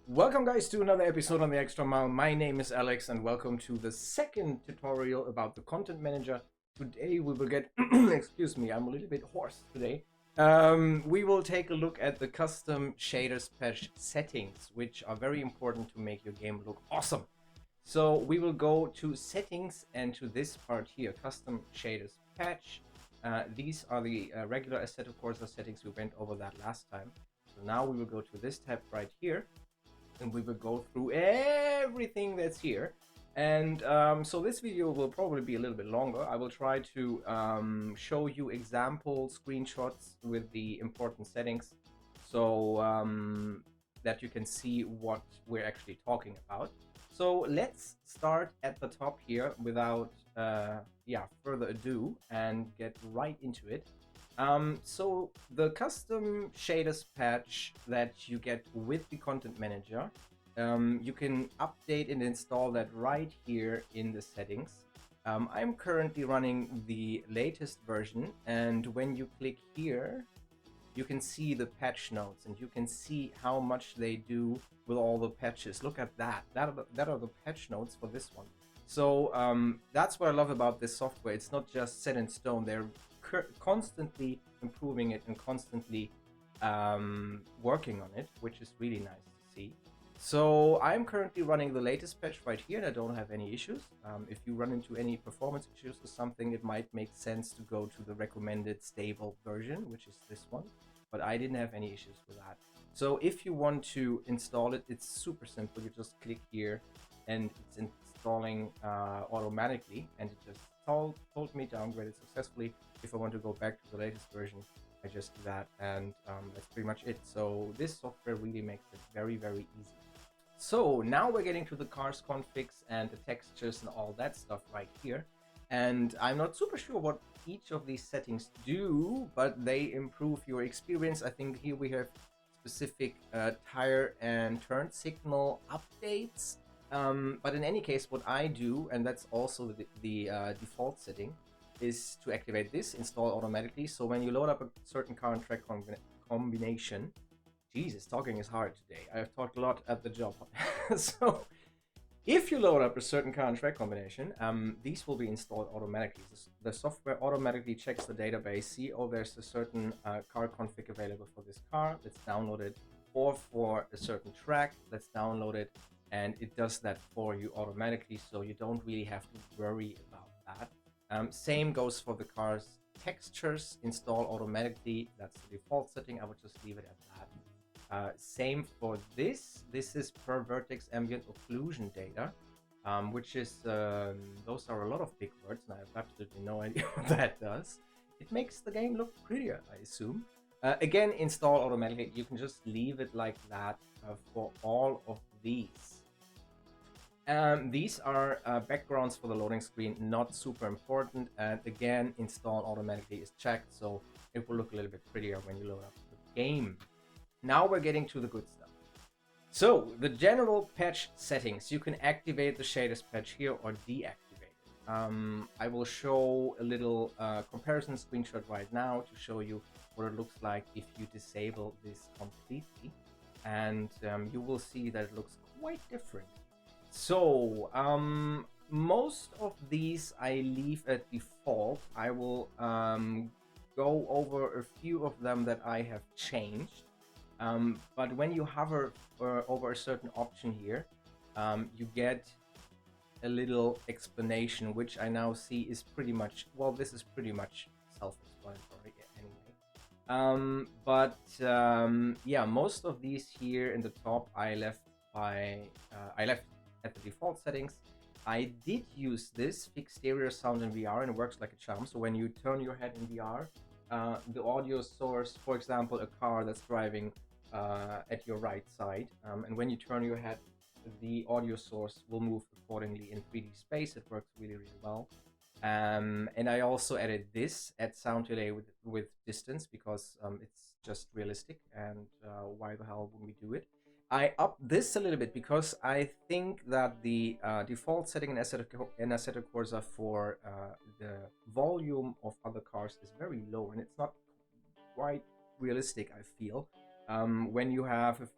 Welcome guys to another episode on the Extra Mile. My name is Alex and welcome to the second tutorial about the Content Manager. Today we will get, excuse me, I'm a little bit hoarse today. We will take a look at the custom shaders patch settings, which are very important to make your game look awesome. So we will go to settings and to this part here, custom shaders patch. These are the regular Assetto Corsa settings. We went over that last time. So now we will go to this tab right here, and we will go through everything that's here. And so this video will probably be a little bit longer. I will try to show you example screenshots with the important settings, so that you can see what we're actually talking about. So let's start at the top here without further ado and get right into it. So the custom shaders patch that you get with the Content Manager, you can update and install that right here in the settings. I'm currently running the latest version, and when you click here, you can see the patch notes and you can see how much they do with all the patches. Look at that. That are the patch notes for this one. So that's what I love about this software. It's not just set in stone. They're constantly improving it and constantly working on it, which is really nice to see. So I'm currently running the latest patch right here and I don't have any issues. If you run into any performance issues or something, it might make sense to go to the recommended stable version, which is this one, but I didn't have any issues with that. So if you want to install it, it's super simple. You just click here and it's installing automatically, and it just told me downgraded successfully. If I want to go back to the latest version, I just do that, and that's pretty much it. So this software really makes it very, very easy. So now we're getting to the cars configs and the textures and all that stuff right here. And I'm not super sure what each of these settings do, but they improve your experience. I think here we have specific tire and turn signal updates. But in any case, what I do, and that's also the default setting, is to activate this, install automatically. So when you load up a certain car and track combination, Jesus, talking is hard today. I've talked a lot at the job. So if you load up a certain car and track combination, these will be installed automatically. The software automatically checks the database, see, oh, there's a certain car config available for this car, let's download it, or for a certain track, let's download it, and it does that for you automatically, so you don't really have to worry about that. Same goes for the car's textures, install automatically. That's the default setting. I would just leave it at that. Same for this. This is per vertex ambient occlusion data, which is, those are a lot of big words, and I have absolutely no idea what that does. It makes the game look prettier, I assume. Again, install automatically. You can just leave it like that for all of these. These are backgrounds for the loading screen, not super important. And again, install automatically is checked, so it will look a little bit prettier when you load up the game. Now we're getting to the good stuff. So the general patch settings, you can activate the shaders patch here or deactivate it. I will show a little comparison screenshot right now to show you what it looks like if you disable this completely, and you will see that it looks quite different. So most of these I leave at default. I will go over a few of them that I have changed. But when you hover over a certain option here, you get a little explanation, which I now see is pretty much, well, this is pretty much self-explanatory anyway. Yeah, most of these here in the top I left at the default settings. I did use this fixed stereo sound in VR, and it works like a charm. So when you turn your head in VR, the audio source, for example, a car that's driving at your right side, and when you turn your head, the audio source will move accordingly in 3D space. It works really, really well. And I also added this, add sound delay with distance, because it's just realistic, and why the hell would we do it? I upped this a little bit because I think that the default setting in Assetto Corsa for the volume of other cars is very low, and it's not quite realistic, I feel. When you have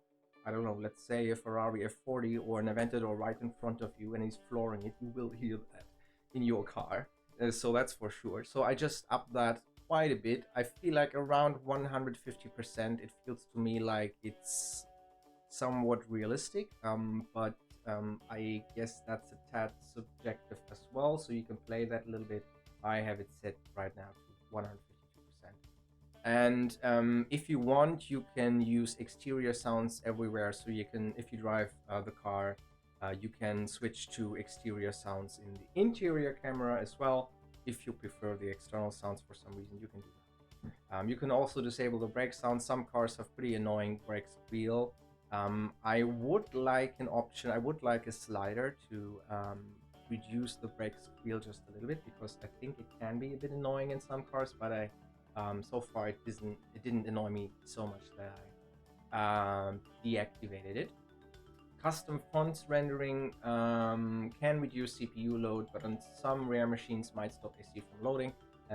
I don't know, let's say a Ferrari F40 or an Aventador right in front of you and he's flooring it, you will hear that in your car. So that's for sure. So I just upped that quite a bit. I feel like around 150%. It feels to me like it's somewhat realistic, but I guess that's a tad subjective as well, so you can play that a little bit. I have it set right now to 152%. And if you want, you can use exterior sounds everywhere, so you can, if you drive the car, you can switch to exterior sounds in the interior camera as well. If you prefer the external sounds for some reason, you can do that. You can also disable the brake sound. Some cars have pretty annoying brake squeal. I would like an option, I would like a slider to reduce the brake squeal just a little bit, because I think it can be a bit annoying in some cars, but so far it didn't annoy me so much that I deactivated it. Custom fonts rendering can reduce CPU load, but on some rare machines might stop AC from loading.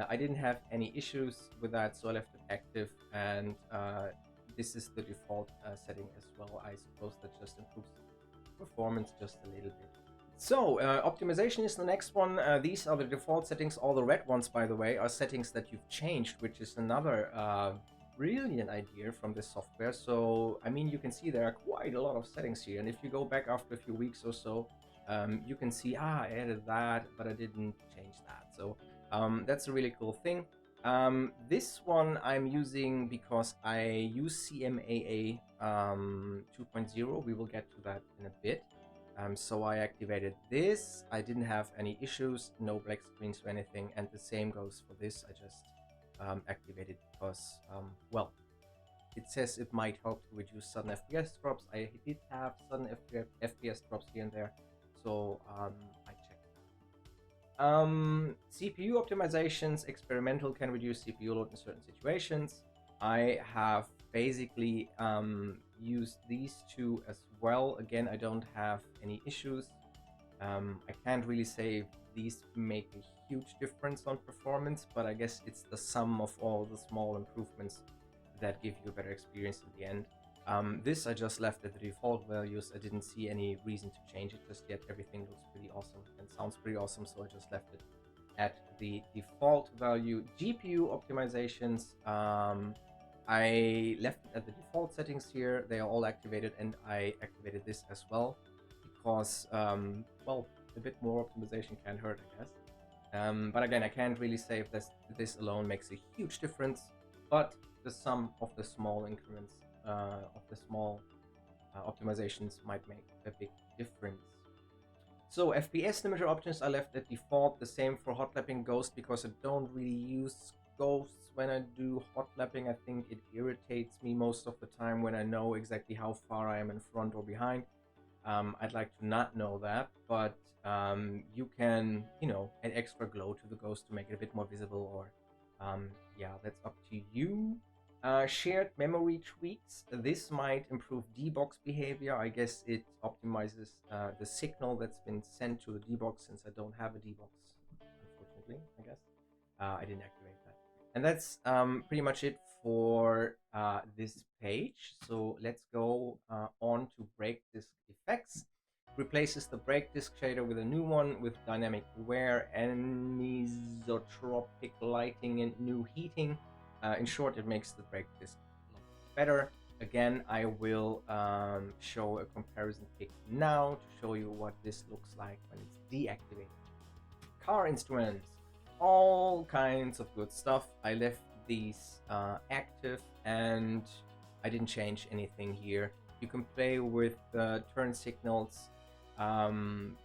I didn't have any issues with that, so I left it active, and this is the default setting as well. I suppose that just improves performance just a little bit. So optimization is the next one. These are the default settings. All the red ones, by the way, are settings that you've changed, which is another brilliant idea from this software. So I mean, you can see there are quite a lot of settings here, and if you go back after a few weeks or so, you can see, I added that, but I didn't change that. So that's a really cool thing. This one I'm using because I use CMAA 2.0. We will get to that in a bit. So I activated this. I didn't have any issues, no black screens or anything, and the same goes for this. I just activated because, well, it says it might help to reduce sudden FPS drops. I did have sudden FPS drops here and there, so I checked that. CPU optimizations, experimental, can reduce CPU load in certain situations. I have basically used these two as well. Again, I don't have any issues. I can't really say if these make a huge difference on performance, but I guess it's the sum of all the small improvements that give you a better experience in the end. This I just left at the default values. I didn't see any reason to change it just yet. Everything looks pretty awesome and sounds pretty awesome, so I just left it at the default value. GPU optimizations, I left it at the default settings here. They are all activated, and I activated this as well because, well, a bit more optimization can't hurt, I guess. But again, I can't really say if this alone makes a huge difference, but the sum of the small increments of the small optimizations might make a big difference. So FPS limiter options I left at default. The same for hot lapping Ghost, because I don't really use ghosts when I do hot lapping. I think it irritates me most of the time when I know exactly how far I am in front or behind. I'd like to not know that, but you can, you know, add extra glow to the ghost to make it a bit more visible, or yeah, that's up to you. Shared memory tweaks. This might improve D-box behavior. I guess it optimizes the signal that's been sent to the D-box, since I don't have a D-box, unfortunately, I guess. I didn't activate that. And that's pretty much it for this page. So let's go on to brake disc effects. Replaces the brake disc shader with a new one with dynamic wear, anisotropic lighting, and new heating. In short, it makes the brake disc look better. Again, I will show a comparison pic now to show you what this looks like when it's deactivated. Car instruments, all kinds of good stuff. I left these active, and I didn't change anything here. You can play with turn signals, and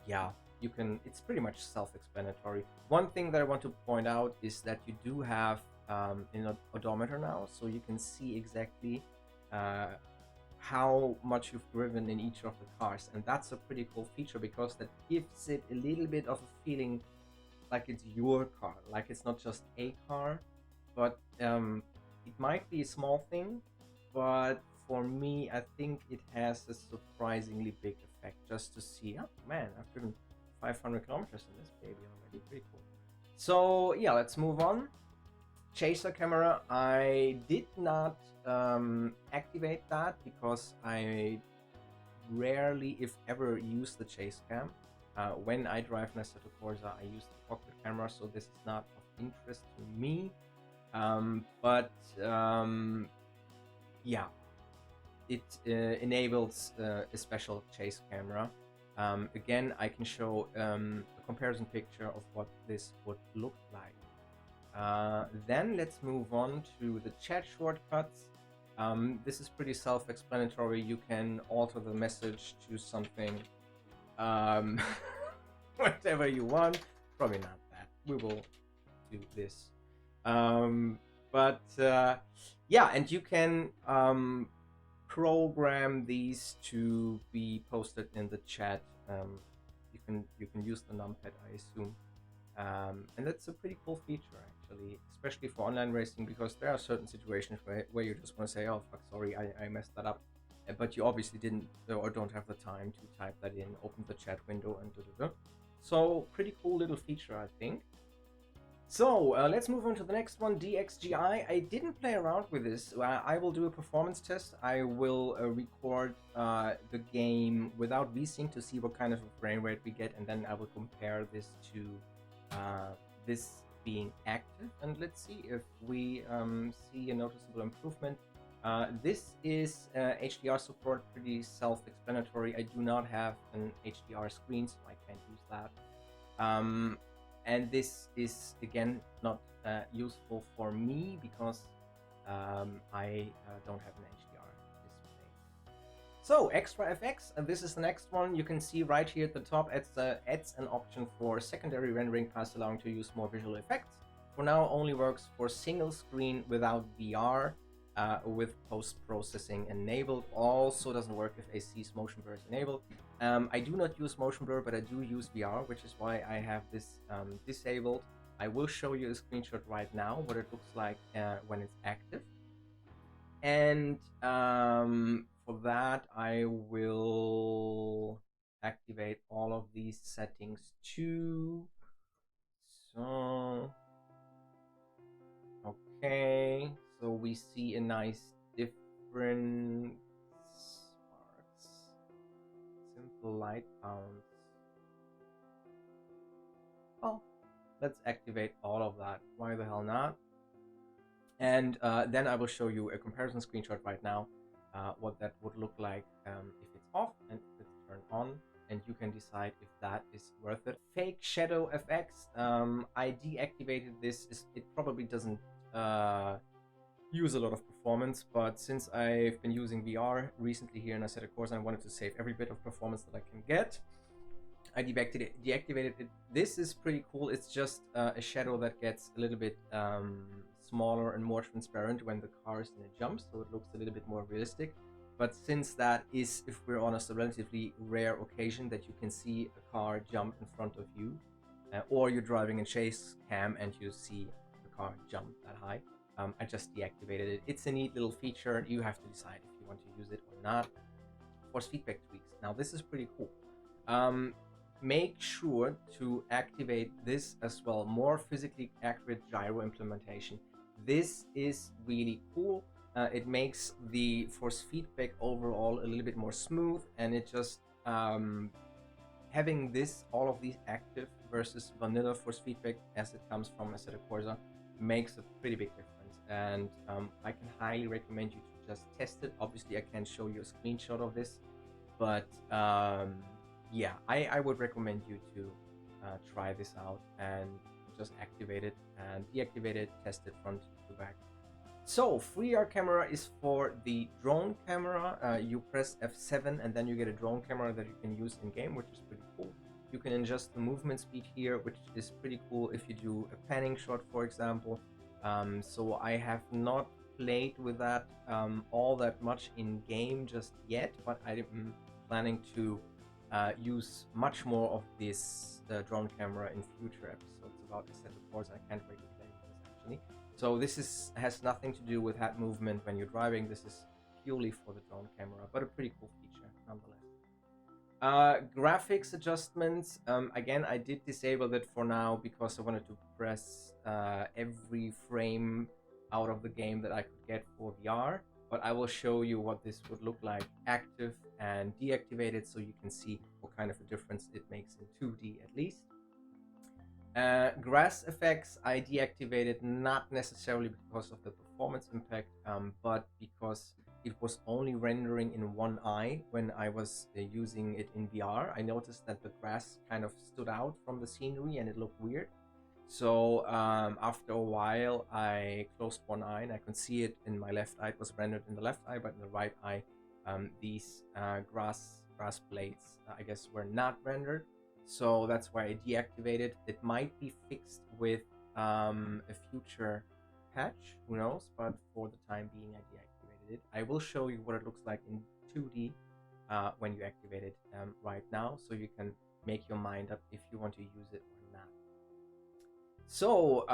yeah, you can, it's pretty much self-explanatory. One thing that I want to point out is that you do have an odometer now, so you can see exactly how much you've driven in each of the cars, and that's a pretty cool feature, because that gives it a little bit of a feeling like it's your car, like it's not just a car. But it might be a small thing, but for me, I think it has a surprisingly big effect just to see, oh man, I've driven 500 kilometers in this baby already. Pretty cool. So yeah, let's move on. chaser camera, I did not activate that because I rarely, if ever, use the chase cam. When I drive an Assetto Corsa, I use the cockpit camera, so this is not of interest to me. Yeah, it enables a special chase camera. Again, I can show a comparison picture of what this would look like. Then let's move on to the chat shortcuts. This is pretty self-explanatory. You can alter the message to something, whatever you want. Probably not that. We will do this. Yeah, and you can program these to be posted in the chat. You can use the numpad, I assume. And that's a pretty cool feature, actually, especially for online racing, because there are certain situations where you just want to say, oh, fuck, sorry, I messed that up. But you obviously didn't or don't have the time to type that in, open the chat window, and da-da-da. So, pretty cool little feature, I think. So, let's move on to the next one, DXGI. I didn't play around with this. I will do a performance test. I will record the game without VSync to see what kind of a frame rate we get, and then I will compare this to this being active, and let's see if we see a noticeable improvement. This is HDR support, pretty self-explanatory. I do not have an HDR screen, so I can't use that. And this is again not useful for me because I don't have an HDR display. So extra FX, and this is the next one. You can see right here at the top, adds an option for secondary rendering pass, allowing to use more visual effects. For now, only works for single screen without VR, with post-processing enabled. Also doesn't work if AC's motion blur is enabled. I do not use motion blur, but I do use VR, which is why I have this disabled. I will show you a screenshot right now, what it looks like when it's active. And for that, I will activate all of these settings too. So, okay, so we see a nice different sparks, simple light bounce. Well, let's activate all of that. Why the hell not? And then I will show you a comparison screenshot right now, what that would look like if it's off and if it's turned on, and you can decide if that is worth it. Fake shadow FX, I deactivated this. It probably doesn't use a lot of performance, but since I've been using VR recently here in Assetto Corsa, I wanted to save every bit of performance that I can get. I deactivated it. This is pretty cool. It's just a shadow that gets a little bit smaller and more transparent when the car is in a jump, so it looks a little bit more realistic. But since that is, if we're honest, a relatively rare occasion that you can see a car jump in front of you, or you're driving in chase cam and you see the car jump that high, I just deactivated it. It's a neat little feature. You have to decide if you want to use it or not. Force feedback tweaks. Now this is pretty cool. Make sure to activate this as well. More physically accurate gyro implementation. This is really cool. It makes the force feedback overall a little bit more smooth, and it just having all of these active versus vanilla force feedback as it comes from Assetto Corsa makes a pretty big difference. And I can highly recommend you to just test it. Obviously, I can't show you a screenshot of this, but yeah, I would recommend you to try this out and just activate it and deactivate it, test it front to back. So, FreeR camera is for the drone camera. You press F7 and then you get a drone camera that you can use in game, which is pretty cool. You can adjust the movement speed here, which is pretty cool if you do a panning shot, for example. So I have not played with that all that much in game just yet, but I'm planning to use much more of this drone camera in future episodes about Assetto Corsa. I can't wait to play with this actually. So this has nothing to do with head movement when you're driving. This is purely for the drone camera, but a pretty cool feature nonetheless. Graphics adjustments, again, I did disable that for now because I wanted to press every frame out of the game that I could get for VR, but I will show you what this would look like active and deactivated so you can see what kind of a difference it makes in 2D at least. Grass effects I deactivated not necessarily because of the performance impact, but because it was only rendering in one eye when I was using it in VR. I noticed that the grass kind of stood out from the scenery and it looked weird. So after a while, I closed one eye and I could see it in my left eye. It was rendered in the left eye, but in the right eye, these grass blades, I guess, were not rendered. So that's why I deactivated. It might be fixed with a future patch, who knows? But for the time being, I deactivated it. I will show you what it looks like in 2D when you activate it right now, so you can make your mind up if you want to use it or not. So,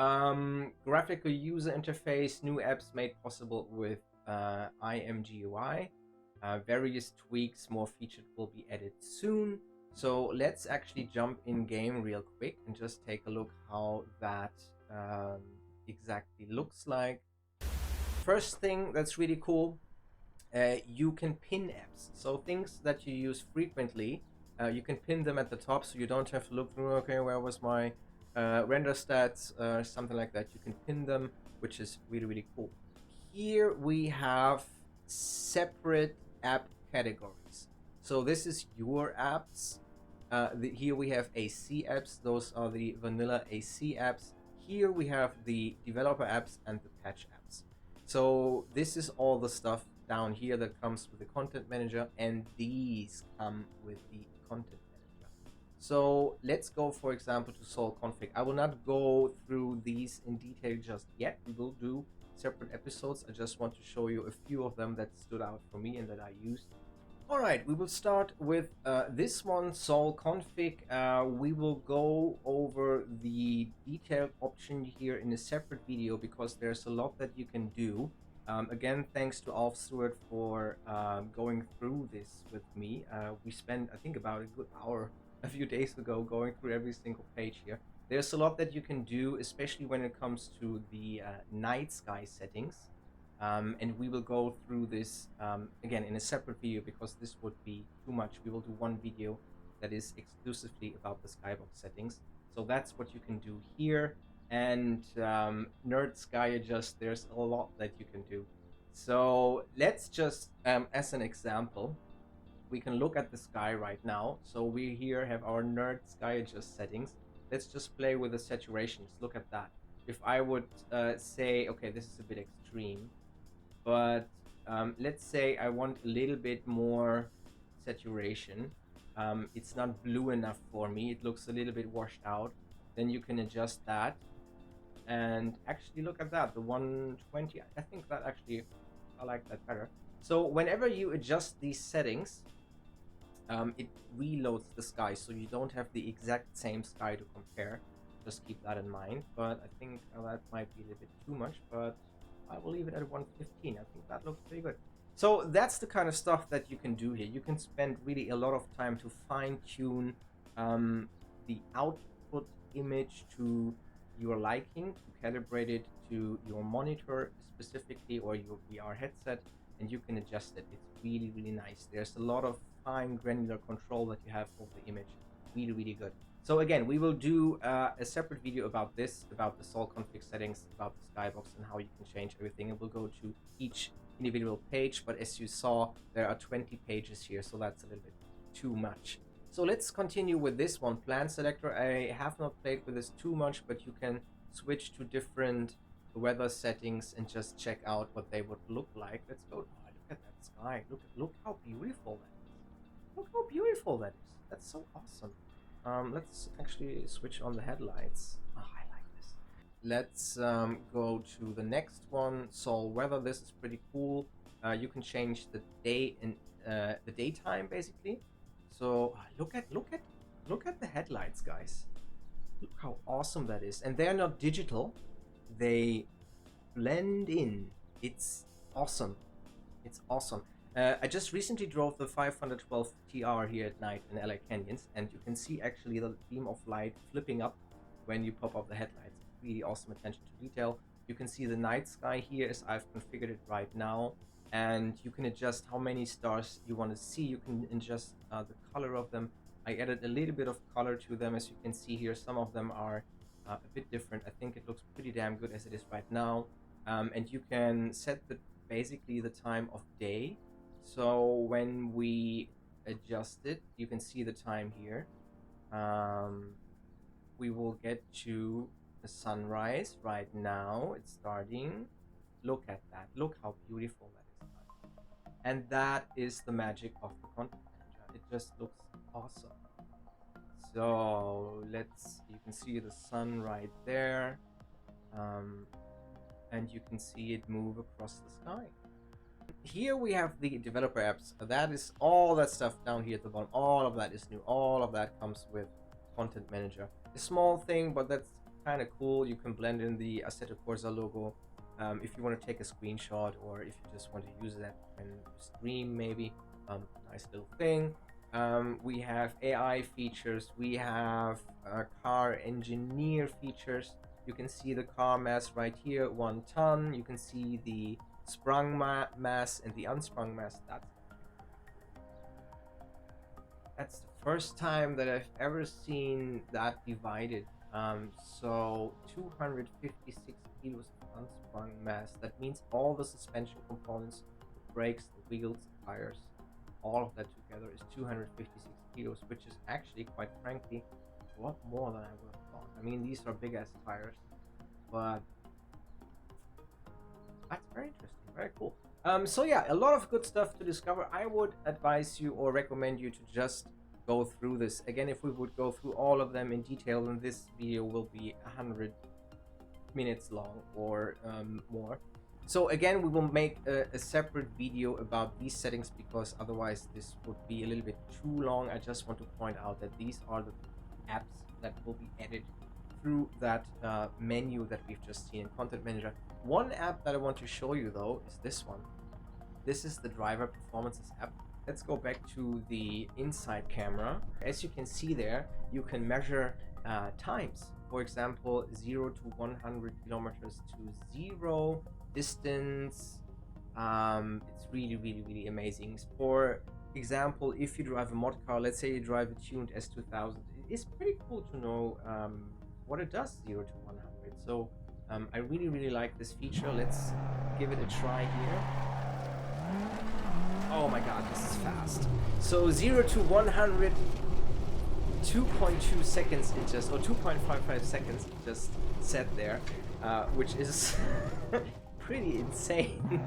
graphical user interface, new apps made possible with IMGUI. Various tweaks, more features will be added soon. So let's actually jump in game real quick and just take a look how that exactly looks like. First thing that's really cool, you can pin apps. So things that you use frequently, you can pin them at the top so you don't have to look through, okay, where was my render stats, something like that. You can pin them, which is really, really cool. Here we have separate app categories. So this is your apps. Here we have AC apps. Those are the vanilla AC apps. Here we have the developer apps and the patch apps. So this is all the stuff down here that comes with the content manager, and these come with the content manager. So let's go, for example, to Sol config. I will not go through these in detail just yet. We will do separate episodes. I just want to show you a few of them that stood out for me and that I used. Alright, we will start with this one, Sol config. We will go over the detailed option here in a separate video because there's a lot that you can do. Again, thanks to Alf Stewart for going through this with me. We spent, I think, about a good hour a few days ago going through every single page here. There's a lot that you can do, especially when it comes to the night sky settings. And we will go through this again in a separate video because this would be too much. We will do one video that is exclusively about the skybox settings. So that's what you can do here. And Nerd Sky Adjust, there's a lot that you can do. So let's just, as an example, we can look at the sky right now. So we here have our Nerd Sky Adjust settings. Let's just play with the saturations. Look at that. If I would say, okay, this is a bit extreme, but let's say I want a little bit more saturation. It's not blue enough for me. It looks a little bit washed out. Then you can adjust that. And actually look at that, the 120. I think that actually, I like that better. So whenever you adjust these settings, it reloads the sky, so you don't have the exact same sky to compare. Just keep that in mind. But I think that might be a little bit too much, but I will leave it at 115. I think that looks pretty good. So that's the kind of stuff that you can do here. You can spend really a lot of time to fine-tune the output image to your liking, to calibrate it to your monitor specifically or your VR headset, and you can adjust it. It's really, really nice. There's a lot of fine granular control that you have over the image. Really, really good. So again, we will do a separate video about this, about the Sol config settings, about the skybox and how you can change everything. And we'll go to each individual page, but as you saw, there are 20 pages here, so that's a little bit too much. So let's continue with this one, plan selector. I have not played with this too much, but you can switch to different weather settings and just check out what they would look like. Let's go. Oh, look at that sky. Look how beautiful that is. Look how beautiful that is. That's so awesome. Let's actually switch on the headlights. Oh, I like this. Let's go to the next one, Sol weather. This is pretty cool. You can change the day and the daytime basically. So look at the headlights, guys. Look how awesome that is. And they're not digital. They blend in. It's awesome. It's awesome. I just recently drove the 512 TR here at night in LA Canyons, and you can see actually the beam of light flipping up when you pop up the headlights. Really awesome attention to detail. You can see the night sky here as I've configured it right now, and you can adjust how many stars you want to see. You can adjust the color of them. I added a little bit of color to them, as you can see here. Some of them are a bit different. I think it looks pretty damn good as it is right now. And you can set basically the time of day. So when we adjust it, you can see the time here. We will get to the sunrise right now. It's starting. Look at that. Look how beautiful that is. And that is the magic of the content manager. It just looks awesome. So you can see the sun right there. And you can see it move across the sky. Here we have the developer apps. That is all that stuff down here at the bottom. All of that is new. All of that comes with Content Manager. A small thing, but that's kind of cool. You can blend in the Assetto Corsa logo if you want to take a screenshot, or if you just want to use that and stream maybe. Nice little thing. We have AI features. We have car engineer features. You can see the car mass right here, 1 ton. You can see the sprung mass and the unsprung mass. That's the first time that I've ever seen that divided. So 256 kilos of unsprung mass. That means all the suspension components, the brakes, the wheels, the tires, all of that together is 256 kilos, which is actually, quite frankly, a lot more than I would have thought. I mean, these are big ass tires, but that's very interesting, very cool. So yeah, a lot of good stuff to discover. I would advise you or recommend you to just go through this. Again, if we would go through all of them in detail, then this video will be 100 minutes long or more. So again, we will make a separate video about these settings, because otherwise this would be a little bit too long. I just want to point out that these are the apps that will be added through that menu that we've just seen in Content Manager. One app that I want to show you though is this one. This is the driver performances app. Let's go back to the inside camera. As you can see there, you can measure times. For example, 0 to 100 kilometers to 0 distance. It's really amazing. For example, if you drive a mod car, let's say you drive a tuned S2000, it's pretty cool to know what it does 0 to 100. So I really like this feature. Let's give it a try here. Oh my god, this is fast. So 0 to 100, 2.2 seconds it just, or 2.55 seconds it just set there, which is pretty insane.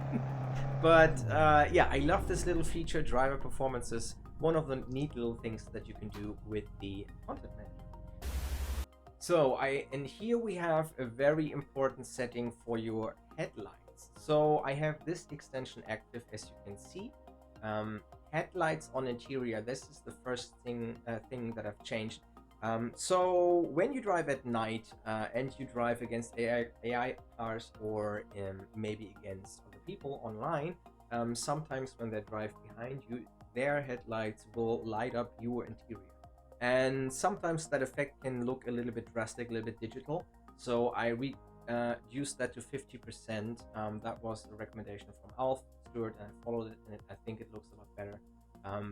But yeah, I love this little feature, driver performances. One of the neat little things that you can do with the content manager. So and here we have a very important setting for your headlights. So I have this extension active, as you can see. Headlights on interior. This is the first thing that I've changed. So when you drive at night and you drive against AI cars, or maybe against other people online, sometimes when they drive behind you, their headlights will light up your interior. And sometimes that effect can look a little bit drastic, a little bit digital. So I reduced that to 50%. That was the recommendation from Alf Stewart, and I followed it, and I think it looks a lot better.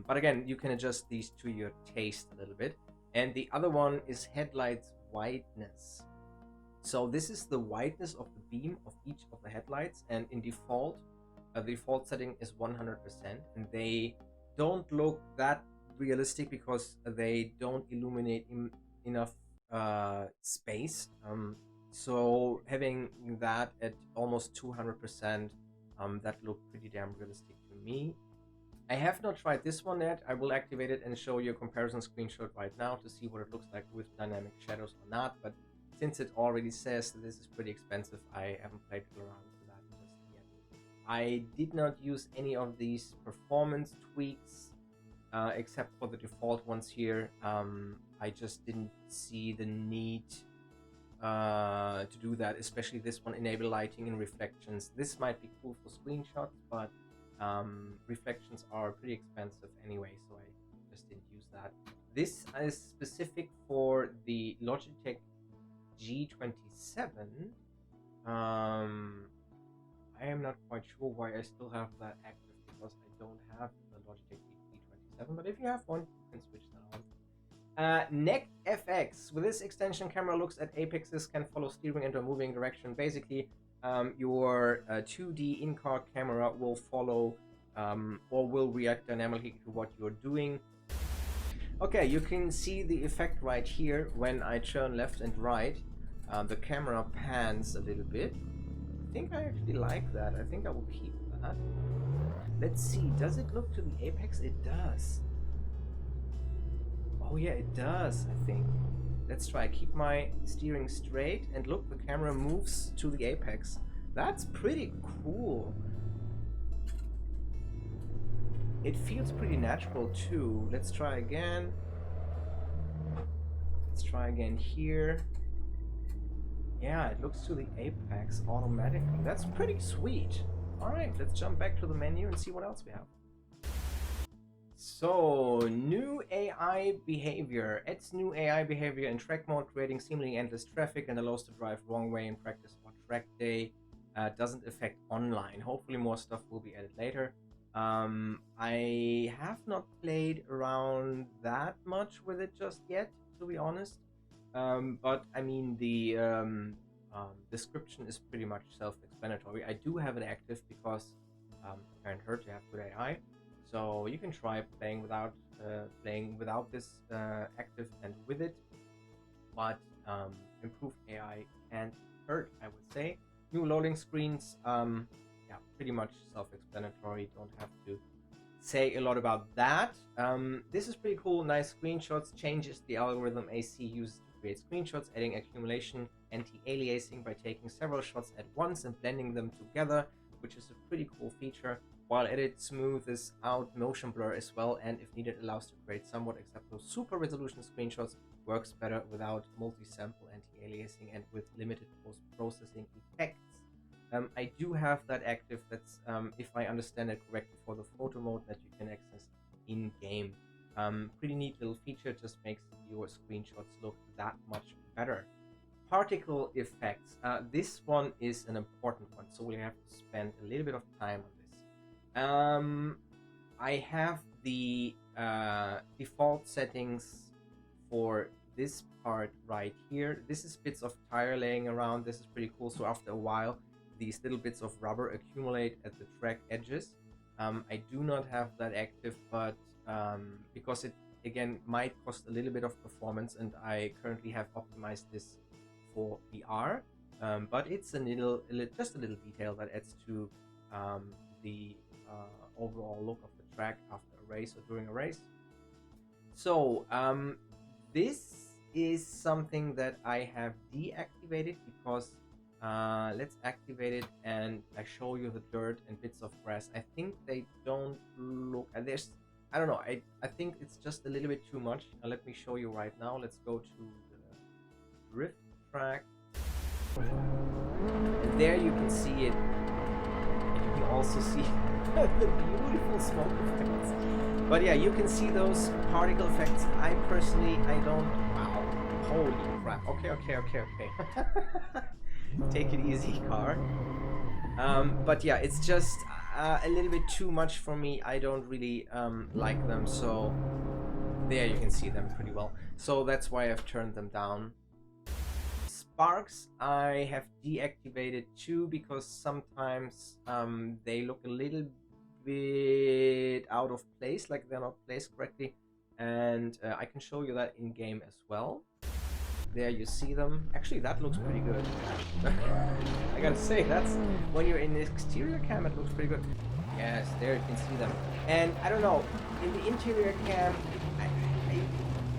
But again, you can adjust these to your taste a little bit. And the other one is headlights whiteness. So this is the whiteness of the beam of each of the headlights, and in default, the default setting is 100%, and they don't look that realistic because they don't illuminate enough space. So having that at almost 200%, that looked pretty damn realistic to me. I have not tried this one yet. I will activate it and show you a comparison screenshot right now to see what it looks like with dynamic shadows or not. But since it already says that this is pretty expensive, I haven't played around with that just yet. I did not use any of these performance tweaks except for the default ones here. I just didn't see the need to do that, especially this one, enable lighting and reflections. This might be cool for screenshots, but Reflections are pretty expensive anyway, so I just didn't use that. This is specific for the Logitech G27. I am not quite sure why I still have that active, because I don't have the Logitech G27, but if you have one, you can switch that on. Neck FX. With this extension, camera looks at apexes, can follow steering into a moving direction. Basically, your 2D in-car camera will follow or will react dynamically to what you're doing. Okay, you can see the effect right here. When I turn left and right, the camera pans a little bit. I think I actually like that. I think I will keep that. Let's see, does it look to the apex? It does. Oh yeah, it does, I think. Let's try. Keep my steering straight, and look, the camera moves to the apex. That's pretty cool. It feels pretty natural too. Let's try again. Let's try again here. Yeah, it looks to the apex automatically. That's pretty sweet. Alright, let's jump back to the menu and see what else we have. So, new AI behavior. Adds new AI behavior in track mode, creating seemingly endless traffic and allows to drive wrong way in practice or track day. Doesn't affect online. Hopefully more stuff will be added later. I have not played around that much with it just yet, to be honest. But I mean, the description is pretty much self-explanatory. I do have it active because it can't hurt to have good AI. So you can try playing without this active and with it, but improved AI can't hurt, I would say. New loading screens, yeah, pretty much self-explanatory. Don't have to say a lot about that. This is pretty cool. Nice screenshots. Changes the algorithm AC uses to create screenshots, adding accumulation, anti-aliasing by taking several shots at once and blending them together, which is a pretty cool feature. While edit smoothes out motion blur as well, and if needed allows to create somewhat acceptable super resolution screenshots. Works better without multi-sample anti-aliasing and with limited post-processing effects. I do have that active. That's if I understand it correctly, for the photo mode that you can access in game. Pretty neat little feature. Just makes your screenshots look that much better. Particle effects. This one is an important one, so we have to spend a little bit of time on this. I have the default settings for this part right here. This is bits of tire laying around. This is pretty cool. So after a while, these little bits of rubber accumulate at the track edges. I do not have that active, but because it again might cost a little bit of performance, and I currently have optimized this for VR, but it's just a little detail that adds to the overall look of the track after a race or during a race. So this is something that I have deactivated because let's activate it and I show you the dirt and bits of grass. I think they don't look, and there's, I don't know, I think it's just a little bit too much. Let me show you right now. Let's go to the drift track, and there you can see it, and you can also see the beautiful smoke effects. But yeah, you can see those particle effects. I personally, I don't. Wow, holy crap. Okay. Take it easy, car. But yeah, it's just a little bit too much for me. I don't really like them. So there you can see them pretty well. So that's why I've turned them down. Sparks I have deactivated too, because sometimes they look a little bit out of place, like they're not placed correctly, and I can show you that in game as well. There you see them. Actually, that looks pretty good. I gotta say, that's when you're in the exterior cam, it looks pretty good. Yes, there you can see them. And I don't know, in the interior cam, I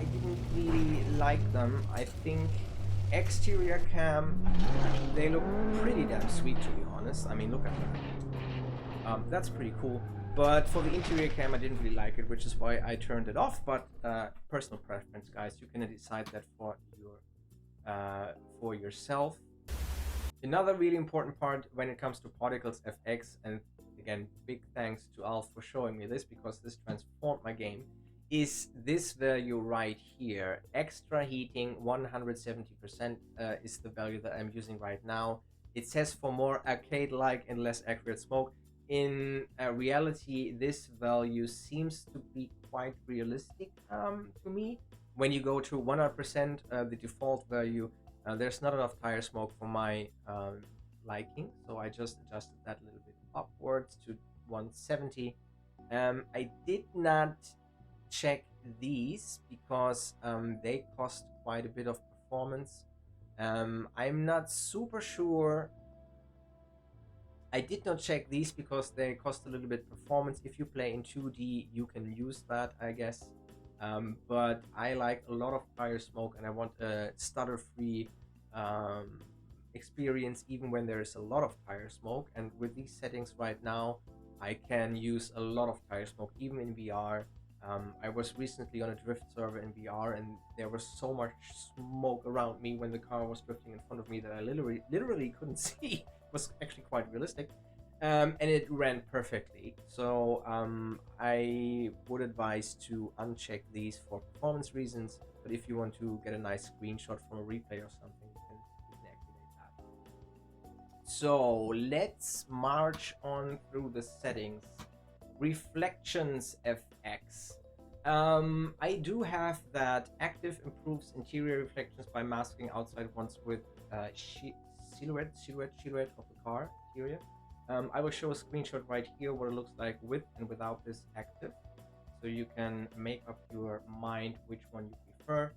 didn't really like them. I think exterior cam, they look pretty damn sweet, to be honest. I mean, look at that. That's pretty cool. But for the interior cam, I didn't really like it, which is why I turned it off. But personal preference, guys. You can decide that for yourself. Another really important part when it comes to particles FX, and again, big thanks to Alf for showing me this, because this transformed my game, is this value right here. Extra heating 170% is the value that I'm using right now. It says for more arcade-like and less accurate smoke. In reality, this value seems to be quite realistic to me. When you go to 100%, the default value, there's not enough tire smoke for my liking, so I just adjusted that a little bit upwards to 170. I did not check these because they cost quite a bit of performance. I'm not super sure. I did not check these because they cost a little bit performance. If you play in 2D, you can use that, I guess. But I like a lot of tire smoke, and I want a stutter-free experience even when there is a lot of tire smoke. And with these settings right now, I can use a lot of tire smoke even in VR. I was recently on a drift server in VR, and there was so much smoke around me when the car was drifting in front of me that I literally couldn't see. It was actually quite realistic, and it ran perfectly. So I would advise to uncheck these for performance reasons, but if you want to get a nice screenshot from a replay or something, you can activate that. So let's march on through the settings. Reflections FX. I do have that active improves interior reflections by masking outside ones with silhouette of the car interior. I will show a screenshot right here what it looks like with and without this active, so you can make up your mind which one you prefer.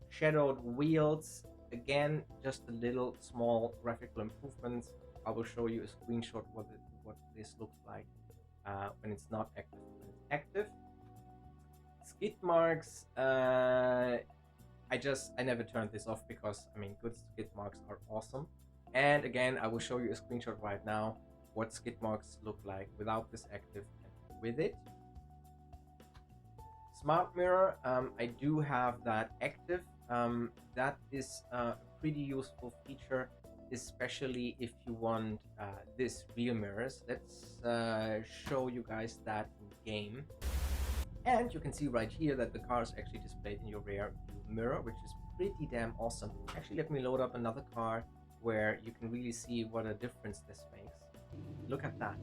Shadowed wheels, again, just a little small graphical improvements. I will show you a screenshot what this looks like when it's not active. When it's active, skid marks, I never turned this off because, I mean, good skid marks are awesome. And again, I will show you a screenshot right now what skid marks look like without this active and with it. Smart mirror, I do have that active. That is a pretty useful feature, especially if you want this rear mirrors. Let's show you guys that in game. And you can see right here that the car is actually displayed in your rear view mirror, which is pretty damn awesome. Actually, let me load up another car where you can really see what a difference this makes. Look at that.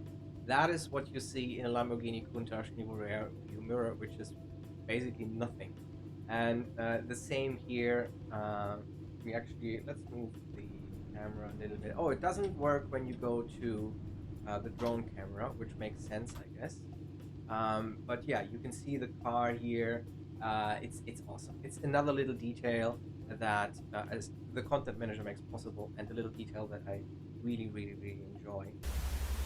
That is what you see in a Lamborghini Countach in your rear view mirror, which is basically nothing. And the same here. Let's move the camera a little bit. Oh, it doesn't work when you go to the drone camera, which makes sense, I guess. But yeah, you can see the car here. It's awesome. It's another little detail that as the content manager makes possible, and a little detail that I really enjoy.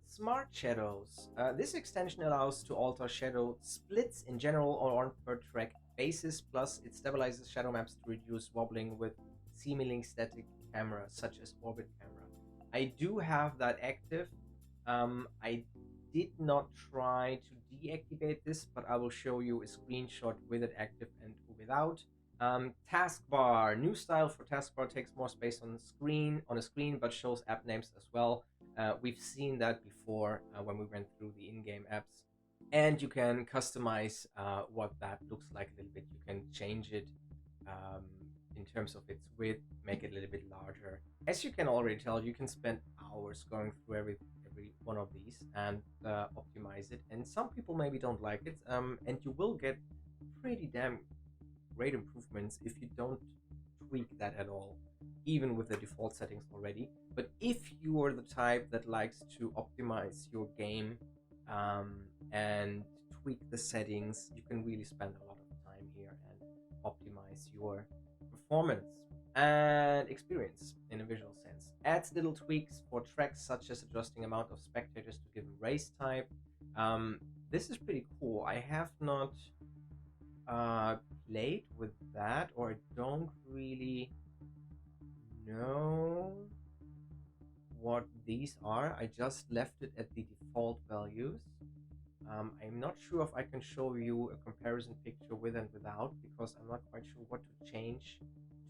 Smart shadows. This extension allows to alter shadow splits in general or on per track basis, plus it stabilizes shadow maps to reduce wobbling with seemingly static cameras such as orbit camera. I do have that active. I did not try to deactivate this, but I will show you a screenshot with it active and without. Taskbar. New style for taskbar takes more space on a screen, but shows app names as well. We've seen that before when we went through the in-game apps. And you can customize what that looks like a little bit. You can change it in terms of its width, make it a little bit larger. As you can already tell, you can spend hours going through every one of these and optimize it. And some people maybe don't like it, and you will get pretty damn great improvements if you don't tweak that at all, even with the default settings already. But if you are the type that likes to optimize your game and tweak the settings, you can really spend a lot of time here and optimize your performance and experience in a visual sense. Adds little tweaks for tracks, such as adjusting amount of spectators to given race type. This is pretty cool. I have not played with that, or I don't really know what these are. I just left it at the default values. I'm not sure if I can show you a comparison picture with and without, because I'm not quite sure what to change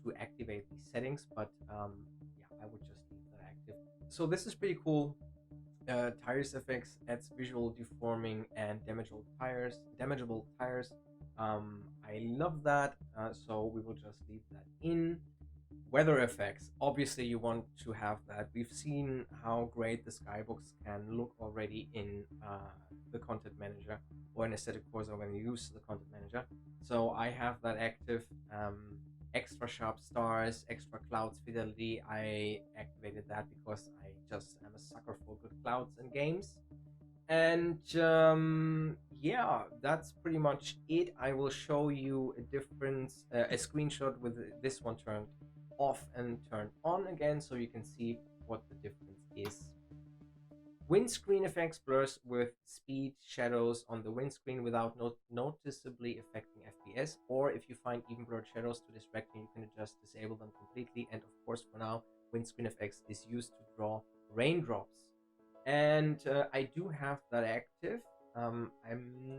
to activate these settings, but yeah, I would just leave that active. So this is pretty cool. Tires effects adds visual deforming and damageable tires. I love that, so we will just leave that in. Weather effects, obviously you want to have that. We've seen how great the skybooks can look already in the content manager, or in Assetto Corsa when you use the content manager. So I have that active. Extra sharp stars, extra clouds fidelity. I activated that because I just am a sucker for good clouds in games. And yeah, that's pretty much it. I will show you a difference, a screenshot with this one turned off and turned on again, so you can see what the difference is. Windscreen effects blurs with speed shadows on the windscreen without noticeably affecting FPS, or if you find even blurred shadows to distract you, you can just disable them completely. And of course, for now, windscreen effects is used to draw raindrops. And I do have that active. I'm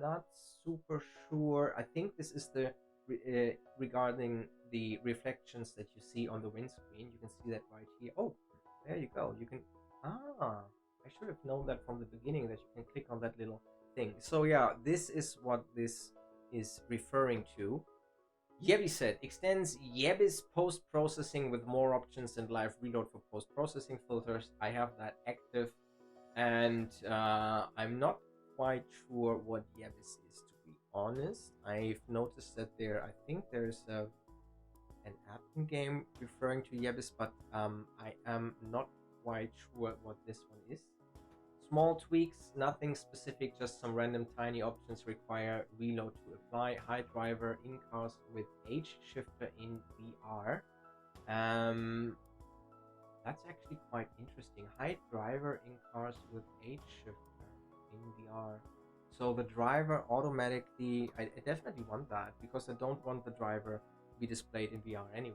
not super sure. I think this is the regarding the reflections that you see on the windscreen. You can see that right here. Oh, there you go. You can I should have known that from the beginning, that you can click on that little thing. So yeah, this is what this is referring to. Yebi said, extends Yebi's post-processing with more options and live reload for post-processing filters. I have that active, and I'm not quite sure what Yebis is, to be honest. I've noticed that I think there's an add-in game referring to Yebis, but I am not quite sure what this one is. Small tweaks, nothing specific, just some random tiny options require reload to apply. High driver in cars with H shifter in VR. That's actually quite interesting. High driver in cars with H shifter in VR. So the driver automatically, I definitely want that, because I don't want the driver to be displayed in VR anyway.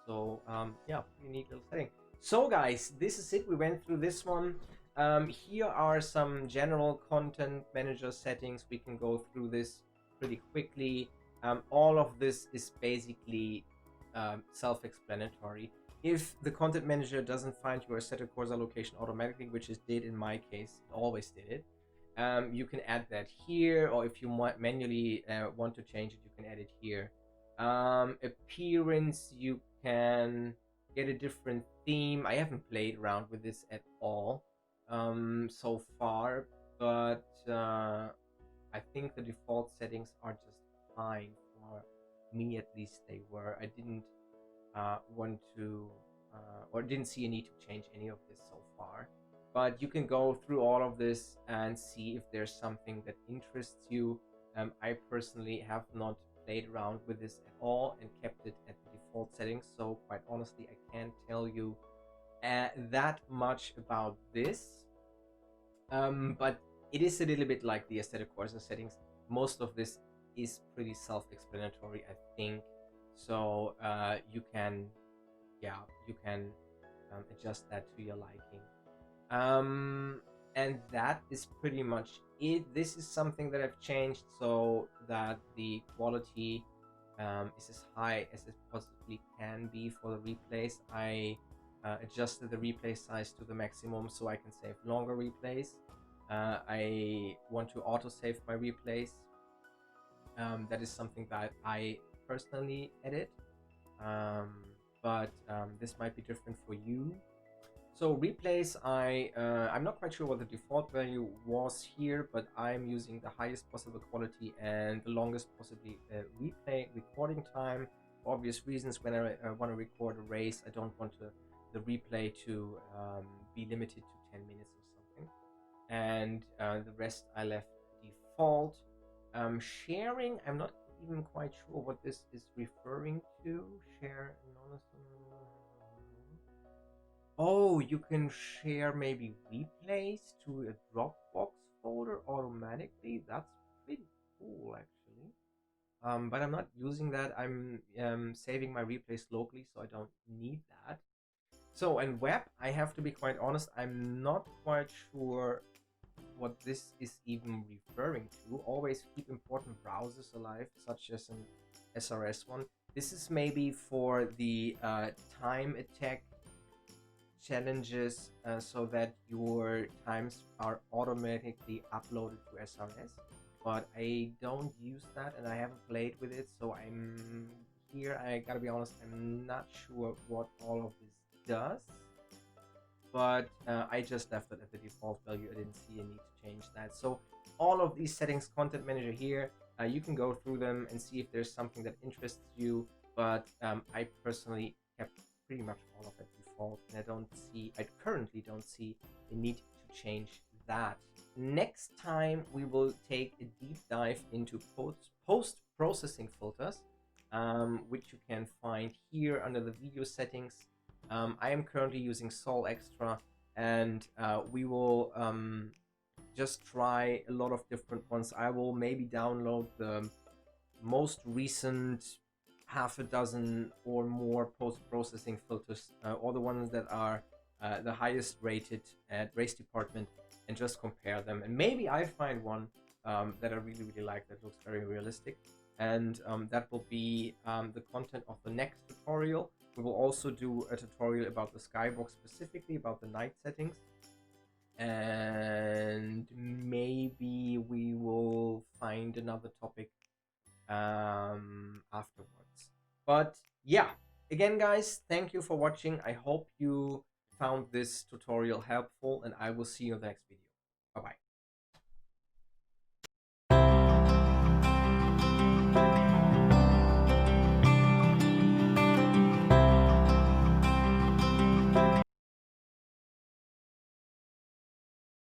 So yeah, pretty neat little setting. So guys, this is it. We went through this one. Here are some general content manager settings. We can go through this pretty quickly. All of this is basically self-explanatory. If the content manager doesn't find your Assetto Corsa location automatically, which it did in my case, it always did it, you can add that here, or if you manually want to change it, you can add it here. Appearance, you can get a different theme. I haven't played around with this at all so far, but I think the default settings are just fine. For me, at least they were. I didn't want to or didn't see a need to change any of this so far, but you can go through all of this and see if there's something that interests you. I personally have not played around with this at all and kept it at the default settings, so quite honestly I can't tell you that much about this, but it is a little bit like the Assetto Corsa settings. Most of this is pretty self-explanatory, I think. So you can adjust that to your liking. And that is pretty much it. This is something that I've changed so that the quality is as high as it possibly can be for the replays. I adjusted the replay size to the maximum so I can save longer replays. I want to auto-save my replays. That is something that I personally edit, but this might be different for you. So replays, I'm not quite sure what the default value was here, but I'm using the highest possible quality and the longest possibly replay recording time. For obvious reasons, when I want to record a race, I don't want the replay to be limited to 10 minutes or something. And the rest I left default. Sharing, I'm not even quite sure what this is referring to. Share anonymous. Oh, you can share maybe replays to a Dropbox folder automatically. That's pretty cool, actually. But I'm not using that. I'm saving my replays locally, so I don't need that. So, and web, I have to be quite honest, I'm not quite sure what this is even referring to. Always keep important browsers alive, such as an SRS one. This is maybe for the time attack challenges so that your times are automatically uploaded to SRS, but I don't use that and I haven't played with it, so I'm here. I gotta be honest, I'm not sure what all of this does, but I just left it at the default value. I didn't see a need to change that. So all of these settings, Content Manager here, you can go through them and see if there's something that interests you, but I personally kept pretty much all of it default, and I currently don't see the need to change that. Next time we will take a deep dive into post-processing filters, which you can find here under the video settings. I am currently using Sol Extra, and we will just try a lot of different ones. I will maybe download the most recent half a dozen or more post-processing filters, or the ones that are the highest rated at Race Department, and just compare them. And maybe I find one that I really like, that looks very realistic. And that will be the content of the next tutorial. We will also do a tutorial about the skybox, specifically about the night settings. And maybe we will find another topic afterwards. But yeah, again guys, thank you for watching. I hope you found this tutorial helpful, and I will see you in the next video.